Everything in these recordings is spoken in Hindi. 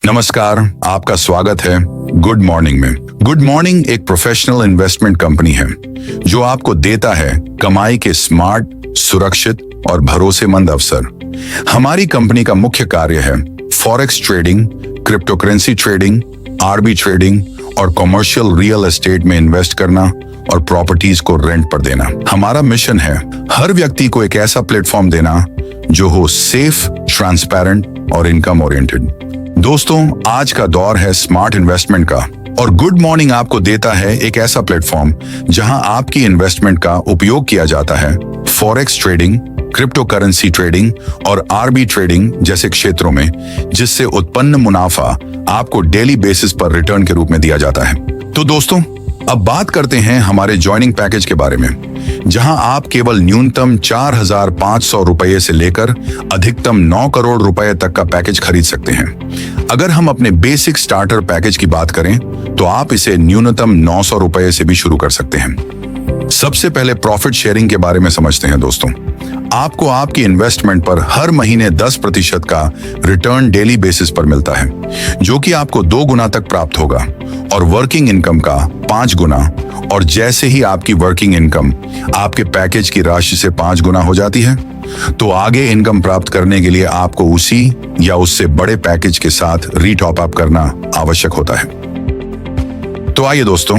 नमस्कार, आपका स्वागत है गुड मॉर्निंग में। गुड मॉर्निंग एक प्रोफेशनल इन्वेस्टमेंट कंपनी है जो आपको देता है कमाई के स्मार्ट, सुरक्षित और भरोसेमंद अवसर। हमारी कंपनी का मुख्य कार्य है फॉरेक्स ट्रेडिंग, क्रिप्टोकरेंसी ट्रेडिंग, आरबी ट्रेडिंग और कमर्शियल रियल एस्टेट में इन्वेस्ट करना और प्रॉपर्टीज को रेंट पर देना। हमारा मिशन है हर व्यक्ति को एक ऐसा प्लेटफॉर्म देना जो हो सेफ, ट्रांसपेरेंट और इनकम ओरिएंटेड। दोस्तों, आज का दौर है स्मार्ट इन्वेस्टमेंट का और गुड मॉर्निंग आपको देता है एक ऐसा प्लेटफॉर्म जहां आपकी इन्वेस्टमेंट का उपयोग किया जाता है forex trading, crypto currency trading और आरबी ट्रेडिंग जैसे क्षेत्रों में, जिससे उत्पन्न मुनाफा आपको डेली बेसिस पर रिटर्न के रूप में दिया जाता है। तो दोस्तों, अब बात करते हैं हमारे ज्वाइनिंग पैकेज के बारे में, जहां आप केवल न्यूनतम 4,500 रुपये से लेकर अधिकतम 9 करोड़ रुपए तक का पैकेज खरीद सकते हैं। अगर हम अपने बेसिक स्टार्टर पैकेज की बात करें तो आप इसे न्यूनतम 900 रुपये से भी शुरू कर सकते हैं। सबसे पहले प्रॉफिट शेयरिंग के बारे में समझते हैं। दोस्तों, आपको आपकी इन्वेस्टमेंट पर हर महीने 10% का रिटर्न डेली बेसिस पर मिलता है, जो कि आपको 2 गुना तक प्राप्त होगा और वर्किंग इनकम का 5 गुना। और जैसे ही आपकी वर्किंग इनकम आपके पैकेज की राशि से 5 गुना हो जाती है, तो आगे इनकम प्राप्त करने के लिए आपको उसी या उससे बड़े पैकेज के साथ रीटॉप अप करना आवश्यक होता है। तो आइए दोस्तों,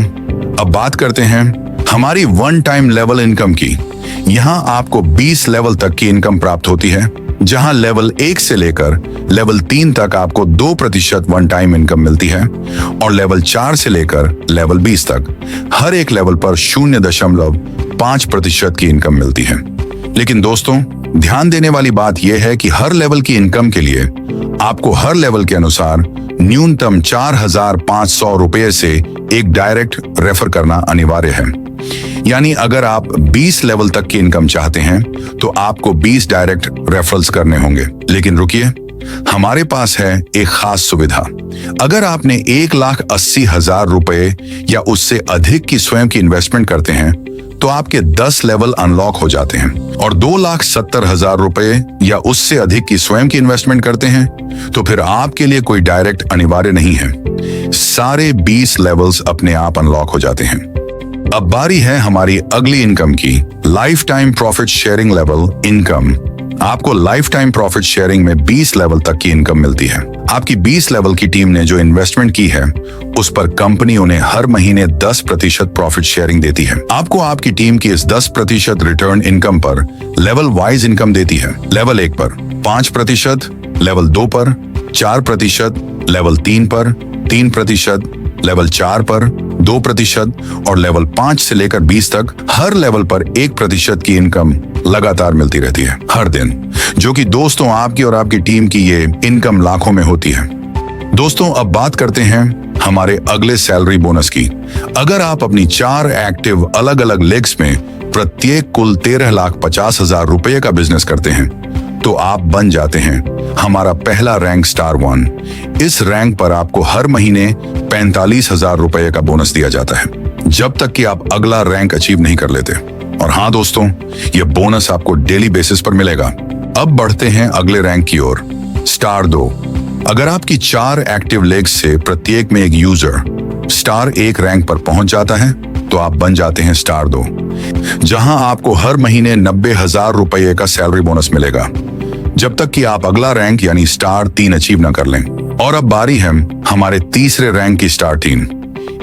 अब बात करते हैं हमारी वन टाइम लेवल इनकम की। यहाँ आपको 20 लेवल तक की इनकम प्राप्त होती है, जहां लेवल 1 से लेकर लेवल 3 तक आपको 2% वन टाइम इनकम मिलती है और लेवल 4 से लेकर लेवल 20 तक हर एक लेवल पर 0.5% की इनकम मिलती है। लेकिन दोस्तों, ध्यान देने वाली बात यह है कि हर लेवल की इनकम के लिए आपको हर लेवल के अनुसार न्यूनतम 4,500 रुपये से एक डायरेक्ट रेफर करना अनिवार्य है। यानी अगर आप 20 लेवल तक की इनकम चाहते हैं तो आपको 20 डायरेक्ट रेफरल्स करने होंगे। लेकिन रुकिए, हमारे पास है एक खास सुविधा। अगर आपने 1,80,000 रुपए या उससे अधिक की स्वयं की इन्वेस्टमेंट करते हैं तो आपके 10 लेवल अनलॉक हो जाते हैं, और 2,70,000 रुपए या उससे अधिक की स्वयं की इन्वेस्टमेंट करते हैं तो फिर आपके लिए कोई डायरेक्ट अनिवार्य नहीं है। सारे 20 लेवल्स अपने आप अनलॉक हो जाते हैं। अब बारी है हमारी अगली इनकम की, life time profit sharing level income. आपको लाइफ टाइम प्रॉफिट शेयरिंग में 20 लेवल तक की इनकम मिलती है। आपकी 20 लेवल की टीम ने जो इन्वेस्टमेंट की है उस पर कंपनी उन्हें हर महीने 10% प्रॉफिट शेयरिंग देती है। आपको आपकी टीम की इस 10% रिटर्न इनकम पर लेवल वाइज इनकम देती है। लेवल 1 पर 5%, लेवल 2 पर 4%, लेवल 3 पर 3%, लेवल 4 पर 2% और लेवल 5 से लेकर 20 तक हर लेवल पर 1% की इनकम लगातार मिलती रहती है हर दिन, जो कि दोस्तों आपकी और आपकी टीम की ये इनकम लाखों में होती है। दोस्तों, अब बात करते हैं हमारे अगले सैलरी बोनस की। अगर आप अपनी 4 एक्टिव अलग अलग लेग्स में प्रत्येक कुल 13,50,000 रुपये का बिजनेस करते हैं तो आप बन जाते हैं हमारा पहला रैंक स्टार 1। इस रैंक पर आपको हर महीने 45,000 रुपये का बोनस दिया जाता है, जब तक कि आप अगला रैंक अचीव नहीं कर लेते। और हाँ दोस्तों, यह बोनस आपको डेली बेसिस पर मिलेगा। अब बढ़ते हैं अगले रैंक की ओर, स्टार 2। अगर आपकी 4 एक्टिव लेग्स से प्रत्येक में एक यूजर स्टार 1 रैंक पर पहुंच जाता है तो आप बन जाते हैं स्टार 2, जहां आपको हर महीने 90,000 रुपये का सैलरी बोनस मिलेगा, जब तक कि आप अगला रैंक यानी स्टार 3 अचीव न कर लें। और अब बारी है हमारे तीसरे रैंक की, स्टार 3।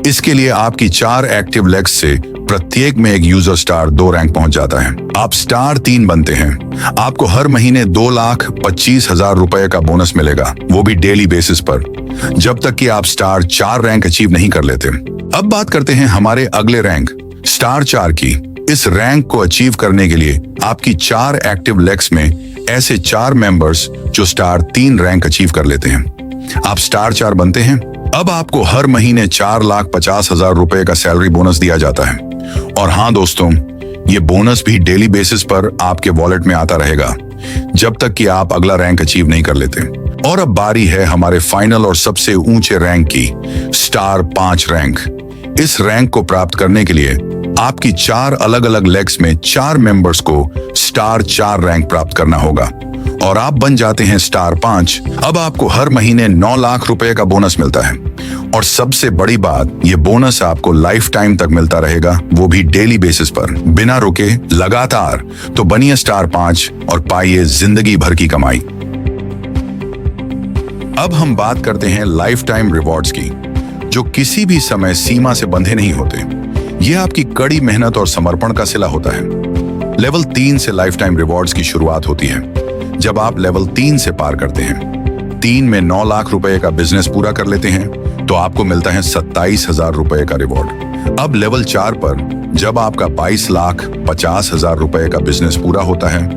इसके लिए आपकी 4 एक्टिव लेग्स से प्रत्येक में एक यूजर स्टार 2 रैंक पहुंच जाता है। आप स्टार 3 बनते हैं। आपको हर महीने 2,25,000 रुपए का बोनस मिलेगा, वो भी डेली बेसिस पर, जब तक कि आप स्टार 4 रैंक अचीव नहीं कर लेते। अब बात करते हैं हमारे अगले रैंक, स्टार 4 की। इस रैंक को अचीव करने के लिए आपकी 4 एक्टिव लेग्स में ऐसे 4 मेंबर्स जो स्टार 3 रैंक अचीव कर लेते हैं। आप स्टार 4 बनते हैं। अब आपको हर महीने 4,50,000 रुपए का सैलरी बोनस दिया जाता है। और हाँ दोस्तों, ये बोनस भी डेली बेसिस पर आपके वॉलेट में आता रहेगा, जब तक कि आप अगला रैंक अचीव नहीं कर लेते। और अब बारी है हमारे फाइनल और सबसे ऊंचे रैंक की, स्टार 5 रैंक। इस रैंक को प्राप्त करने के लिए आपकी 4 अलग अलग लेग्स में 4 मेंबर्स को स्टार 4 रैंक प्राप्त करना होगा और आप बन जाते हैं स्टार 5, अब आपको हर महीने 9 लाख रुपए का बोनस मिलता है। और सबसे बड़ी बात, ये बोनस आपको लाइफ टाइम तक मिलता रहेगा, वो भी डेली बेसिस पर, बिना रुके, लगातार। तो बनिए स्टार 5 और पाइए जिंदगी भर की कमाई। अब हम बात करते हैं लाइफ टाइम रिवॉर्ड्स की, जो किसी भी समय सीमा से बंधे नहीं होते। यह आपकी कड़ी मेहनत और समर्पण का सिला होता है। लेवल 3 से लाइफ टाइम रिवॉर्ड्स की शुरुआत होती है। जब आप लेवल 3 से पार करते हैं, 3 में 9 लाख रुपए का बिजनेस पूरा कर लेते हैं, तो आपको मिलता है 27,000 रुपए का रिवॉर्ड। अब लेवल 4 पर जब आपका 22,50,000 रुपए का बिजनेस पूरा होता है,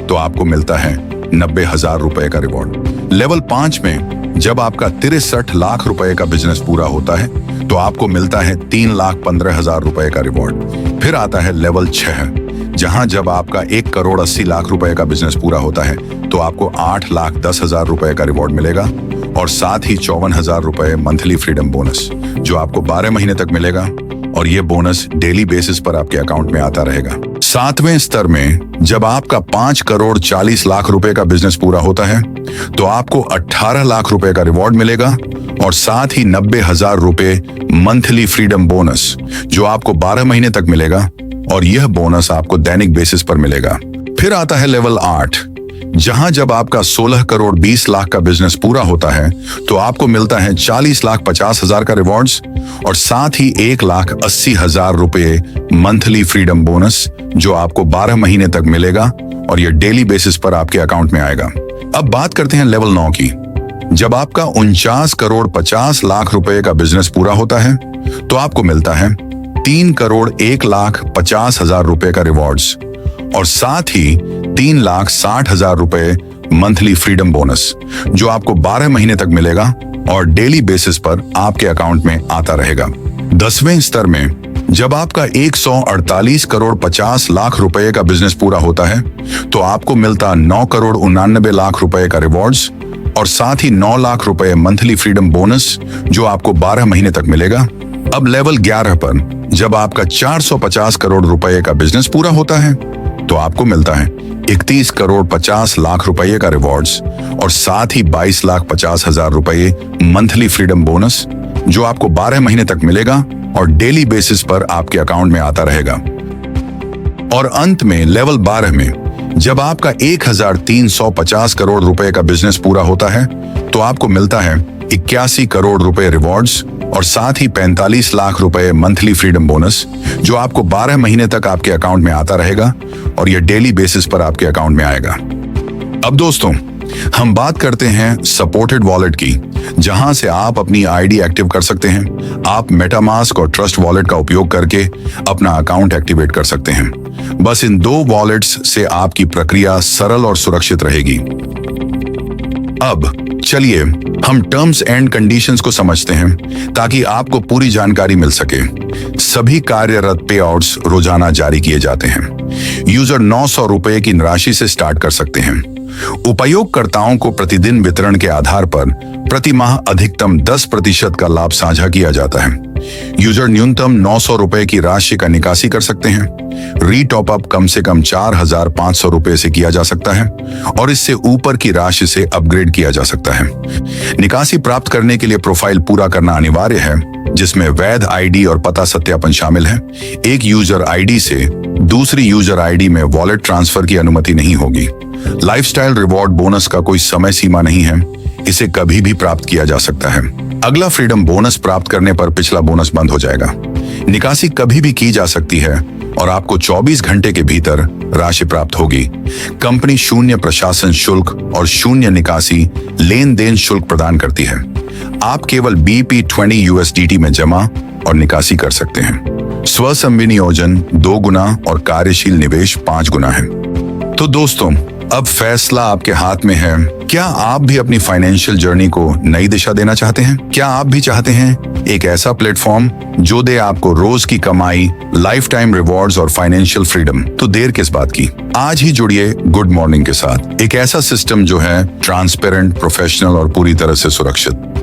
तो आपको मिलता है 90,000 रुपए का रिवॉर्ड। लेवल 5 में जब आपका 63 लाख रुपए का बिजनेस पूरा होता है, तो आपको मिलता है 3,15,000 रुपए का रिवॉर्ड। फिर आता है लेवल 6, जहां जब आपका 1,80,00,000 रुपए का बिजनेस पूरा होता है, तो आपको 8,10,000 रुपए का रिवॉर्ड मिलेगा और साथ ही 54,000 रुपए मंथली फ्रीडम बोनस, जो आपको 12 महीने तक मिलेगा। और ये बोनस डेली बेसिस पर आपके अकाउंट में आता रहेगा। 7वें स्तर में जब आपका 5,40,00,000 रुपए का बिजनेस पूरा होता है, तो आपको 18 लाख रुपए का रिवॉर्ड मिलेगा और साथ ही 90,000 रुपए मंथली फ्रीडम बोनस, जो आपको 12 महीने तक मिलेगा। और यह बोनस आपको दैनिक बेसिस पर मिलेगा। फिर आता है लेवल 8, जहां जब आपका 16,20,00,000 का बिजनेस पूरा होता है, तो आपको मिलता है 40,50,000 का रिवॉर्ड्स और साथ ही 1,80,000 रुपए मंथली फ्रीडम बोनस, जो आपको 12 महीने तक मिलेगा और यह डेली बेसिस पर आपके अकाउंट में आएगा। अब बात करते हैं लेवल 9 की। जब आपका 49,50,00,000 रुपए का बिजनेस पूरा होता है, तो आपको मिलता है 3,01,50,000 रुपए का रिवॉर्ड्स और साथ ही 3,60,000 रुपए मंथली फ्रीडम बोनस, जो आपको 12 महीने तक मिलेगा और डेली बेसिस पर आपके अकाउंट में आता रहेगा। 10वें स्तर में जब आपका 148,50,00,000 रुपए का बिजनेस पूरा होता है, तो आपको मिलता 9,99,00,000 रुपए का रिवॉर्ड्स और साथ ही 9 लाख रुपए मंथली फ्रीडम बोनस, जो आपको 12 महीने तक मिलेगा। अब लेवल 11 पर जब आपका 450 करोड़ रुपए का बिजनेस पूरा होता है, तो आपको मिलता है 31,50,00,000 रुपए का रिवॉर्ड्स और साथ ही 22,50,000 रुपए मंथली फ्रीडम बोनस, जो आपको 12 महीने तक मिलेगा और डेली बेसिस पर आपके अकाउंट में आता रहेगा। और अंत में लेवल 12 में जब आपका 1,350 करोड़ रुपए का बिजनेस पूरा होता है, तो आपको मिलता है 81 करोड़ रुपए रिवॉर्ड्स और साथ ही 45 लाख रुपए मंथली फ्रीडम बोनस, जो आपको 12 महीने तक आपके अकाउंट में आता रहेगा और यह डेली बेसिस पर आपके अकाउंट में आएगा। अब दोस्तों, हम बात करते हैं सपोर्टेड वॉलेट की, जहां से आप अपनी आईडी एक्टिव कर सकते हैं। आप मेटामास्क और ट्रस्ट वॉलेट का उपयोग करके अपना अकाउंट एक्टिवेट कर सकते हैं। बस इन 2 वॉलेट्स से आपकी प्रक्रिया सरल और सुरक्षित रहेगी। अब चलिए हम टर्म्स एंड कंडीशंस को समझते हैं, ताकि आपको पूरी जानकारी मिल सके। सभी कार्यरत पे आउट्स रोजाना जारी किए जाते हैं। यूजर 900 रुपए की राशि से स्टार्ट कर सकते हैं। उपयोगकर्ताओं को प्रतिदिन वितरण के आधार पर प्रति माह अधिकतम 10% का लाभ साझा किया जाता है। यूजर न्यूनतम 900 रुपए की राशि का निकासी कर सकते हैं। रीटॉप अप कम से कम 4,500 रुपए से किया जा सकता है और इससे ऊपर की राशि से अपग्रेड किया जा सकता है। निकासी प्राप्त करने के लिए प्रोफाइल पूरा करना अनिवार्य है, जिसमें वैध आईडी और पता सत्यापन शामिल है। एक यूजर आईडी से दूसरी यूजर आईडी में वॉलेट ट्रांसफर की अनुमति नहीं होगी। लाइफस्टाइल रिवॉर्ड बोनस का कोई समय सीमा नहीं है, इसे कभी भी प्राप्त किया जा सकता है। अगला फ्रीडम बोनस प्राप्त करने पर पिछला बोनस बंद हो जाएगा। निकासी कभी भी की जा सकती है और आपको 24 घंटे के भीतर राशि प्राप्त होगी। कंपनी 0 प्रशासन शुल्क और 0 निकासी लेन देन शुल्क प्रदान करती है। आप केवल BP20 USDT में जमा और निकासी कर सकते हैं। स्वसंविनियोजन 2 गुना और कार्यशील निवेश 5 गुना है। तो दोस्तों, अब फैसला आपके हाथ में है। क्या आप भी अपनी फाइनेंशियल जर्नी को नई दिशा देना चाहते हैं? क्या आप भी चाहते हैं एक ऐसा प्लेटफॉर्म जो दे आपको रोज की कमाई, लाइफ टाइम रिवॉर्ड्स और फाइनेंशियल फ्रीडम? तो देर किस बात की, आज ही जुड़िए गुड मॉर्निंग के साथ। एक ऐसा सिस्टम जो है ट्रांसपेरेंट, प्रोफेशनल और पूरी तरह से सुरक्षित।